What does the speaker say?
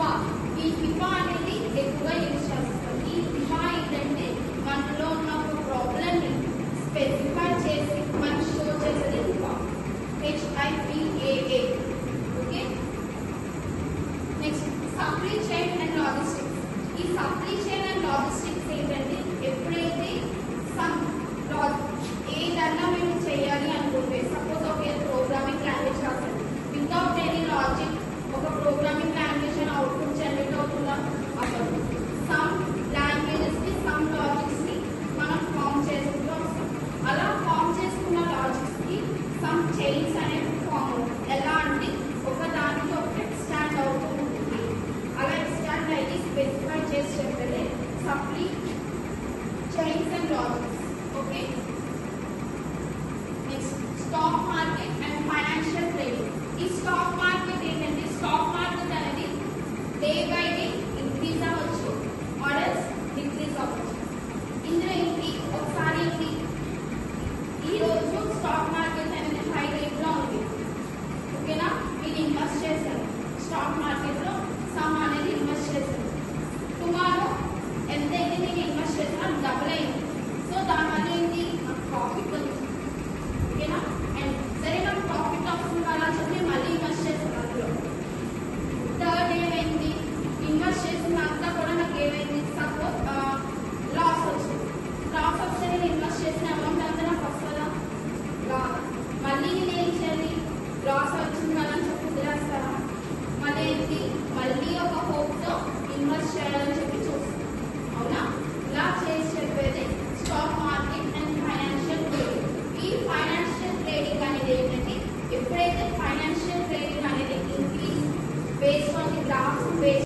హిపా. ఈ హిపా అనేది ఎక్కువగా యూజ్ చేస్తాం. ఈ హిపా ఏంటంటే మనలో ఉన్న ఒక ప్రాబ్లమ్ ని స్పెసిఫై చేసి మనకి షో చేసేది హిపా. HIPAA. Okay. Next supply chain and logistics. ఈ సప్లై చైన్ అండ్ లాజిస్టిక్స్ ఏంటంటే ఎప్పుడైతే ఏదన్నా మేము చేయాలి అనుకుంటే సపోజ్ ఒక ప్రోగ్రామింగ్ లాంగ్వేజ్ రాస్తాం వితౌట్ ఎనీ లాజిక్ ఒక ప్రోగ్రామింగ్ లాంగ్వేజ్